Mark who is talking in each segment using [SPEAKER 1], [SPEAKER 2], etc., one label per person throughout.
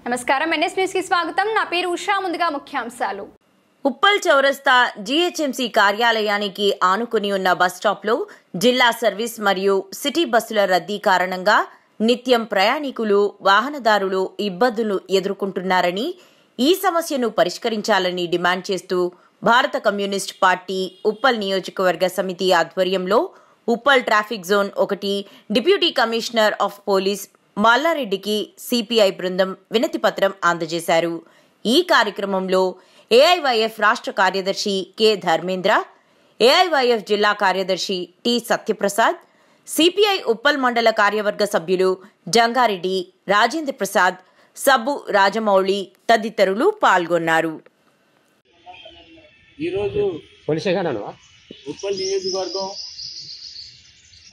[SPEAKER 1] నమస్కారం NS news కి స్వాగతం నా పేరు ఉషా ముందుగా ముఖ్యాంశాలు
[SPEAKER 2] ఉప్పల్ చౌరస్తా జీహెచ్ఎంసీ కార్యాలయానికి ఆనుకుని ఉన్న బస్ స్టాప్ లో జిల్లా సర్వీస్ మరియు సిటీ బస్సుల రద్దీ కారణంగా నిత్యం ప్రయాణికులు వాహనదారులు ఇబ్బందులు ఎదుర్కొంటున్నారని ఈ సమస్యను పరిష్కరించాలని డిమాండ్ చేస్తూ భారత కమ్యూనిస్ట్ పార్టీ ఉప్పల్ నియోజకవర్గ సమితి ఆధ్వర్యంలో Uppal traffic zone 1 deputy commissioner of police మల్లారెడ్డికి సిపిఐ బృందం వినతి పత్రం అందజేశారు. ఈ కార్యక్రమంలో ఏఐవైఎఫ్ రాష్ట్ర కార్యదర్శి కె ధర్మేంద్ర, ఏఐవైఎఫ్ జిల్లా కార్యదర్శి టి సత్యప్రసాద్, సిపిఐ ఉప్పల్ మండల కార్యవర్గ సభ్యులు జంగారెడ్డి, రాజేంద్ర ప్రసాద్, సబ్బు రాజమౌళి తదితరులు పాల్గొన్నారు.
[SPEAKER 3] ఈరోజు ఉప్పల్ నియోజకవర్గం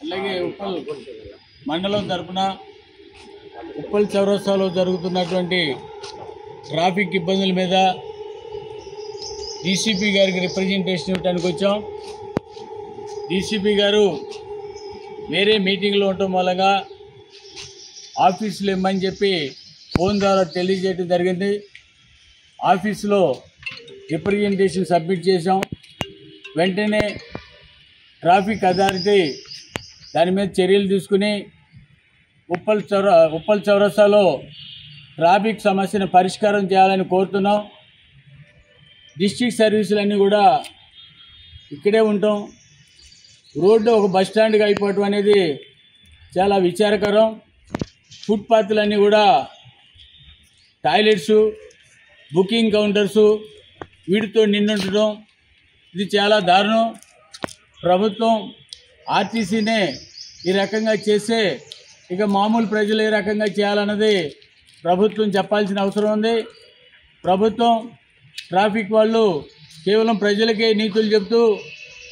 [SPEAKER 3] అలాగే ఉప్పల్ మండలం తరపున ఉప్పల్ చౌరస్తాలో జరుగుతున్నటువంటి ట్రాఫిక్ ఇబ్బందుల మీద డీసీపీ గారికి రిప్రజెంటేషన్ ఇవ్వడానికి వచ్చాం. డీసీపీ గారు వేరే మీటింగ్లో ఉండటం మూలంగా ఆఫీసులో ఇమ్మని చెప్పి ఫోన్ ద్వారా తెలియజేయడం జరిగింది. ఆఫీసులో రిప్రజెంటేషన్ సబ్మిట్ చేశాం. వెంటనే ట్రాఫిక్ అథారిటీ దాని మీద చర్యలు తీసుకుని ఉప్పల్ చౌరస్తాలో ట్రాఫిక్ సమస్యను పరిష్కారం చేయాలని కోరుతున్నాం. డిస్ట్రిక్ట్ సర్వీసులన్నీ కూడా ఇక్కడే ఉంటాం. రోడ్డు ఒక బస్ స్టాండ్గా అయిపోవటం అనేది చాలా విచారకరం. ఫుట్పాత్లన్నీ కూడా టాయిలెట్సు, బుకింగ్ కౌంటర్సు వీటితో నిండుండటం ఇది చాలా దారుణం. ప్రభుత్వం ఆర్టీసీనే ఈ రకంగా చేస్తే ఇక మామూలు ప్రజలు ఏ రకంగా చేయాలన్నది ప్రభుత్వం చెప్పాల్సిన అవసరం ఉంది. ప్రభుత్వం ట్రాఫిక్ వాళ్ళు కేవలం ప్రజలకే నీతులు చెప్తూ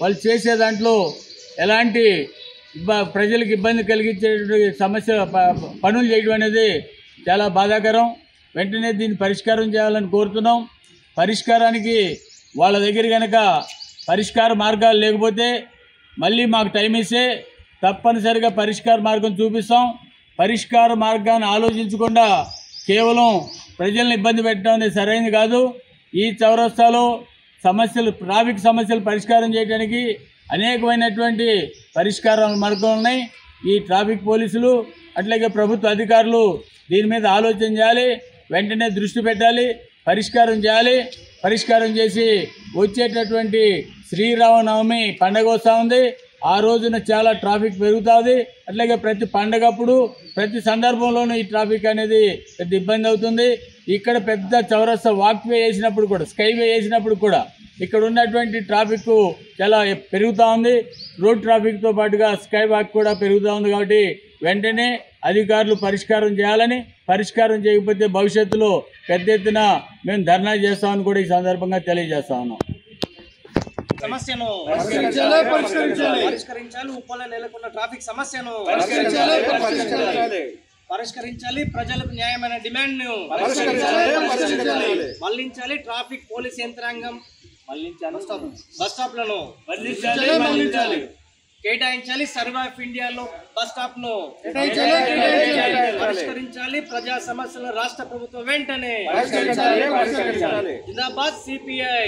[SPEAKER 3] వాళ్ళు చేసే దాంట్లో ఎలాంటి ప్రజలకు ఇబ్బంది కలిగించేటువంటి సమస్య పనులు చేయడం అనేది చాలా బాధాకరం. వెంటనే దీన్ని పరిష్కారం చేయాలని కోరుతున్నాం. పరిష్కారానికి వాళ్ళ దగ్గర కనుక పరిష్కార మార్గాలు లేకపోతే మళ్ళీ మాకు టైం ఇస్తే తప్పనిసరిగా పరిష్కార మార్గం చూపిస్తాం. పరిష్కార మార్గాన్ని ఆలోచించకుండా కేవలం ప్రజలను ఇబ్బంది పెట్టడం అనేది సరైనది కాదు. ఈ చౌరస్తాలో ట్రాఫిక్ సమస్యలు పరిష్కారం చేయడానికి అనేకమైనటువంటి పరిష్కార మార్గాలు ఉన్నాయి. ఈ ట్రాఫిక్ పోలీసులు అట్లాగే ప్రభుత్వ అధికారులు దీని మీద ఆలోచన చేయాలి, వెంటనే దృష్టి పెట్టాలి, పరిష్కారం చేయాలి. పరిష్కారం చేసి వచ్చేటటువంటి శ్రీరామనవమి పండగ వస్తూ ఉంది. ఆ రోజున చాలా ట్రాఫిక్ పెరుగుతుంది. అట్లాగే ప్రతి పండగప్పుడు ప్రతి సందర్భంలోనూ ఈ ట్రాఫిక్ అనేది పెద్ద ఇబ్బంది అవుతుంది. ఇక్కడ పెద్ద చౌరస్తా వాక్వే వేసినప్పుడు కూడా స్కైవే వేసినప్పుడు కూడా ఇక్కడ ఉన్నటువంటి ట్రాఫిక్ చాలా పెరుగుతూ ఉంది. రోడ్ ట్రాఫిక్తో పాటుగా స్కై వాక్ కూడా పెరుగుతూ ఉంది. కాబట్టి వెంటనే అధికారులు పరిష్కారం చేయాలని, పరిష్కారం చేయకపోతే భవిష్యత్తులో పెద్ద ఎత్తున మేము ధర్నా చేస్తామని కూడా ఈ సందర్భంగా తెలియజేస్తా ఉన్నాం.
[SPEAKER 4] సమస్యను పరిష్కరించాలి. ఉప్పల్లో నెలకొన్న ట్రాఫిక్ సమస్యను పరిష్కరించాలి. ప్రజలకు న్యాయమైన డిమాండ్ ను మళ్లించాలి. ట్రాఫిక్ పోలీస్ యంత్రాంగం బస్ స్టాప్లను కేటాయించాలి. సర్వే ఆఫ్ ఇండియాలో బస్ స్టాప్ ను పరిష్కరించాలి. ప్రజా సమస్యలను రాష్ట్ర ప్రభుత్వం వెంటనే జిందాబాద్ సిపిఐ.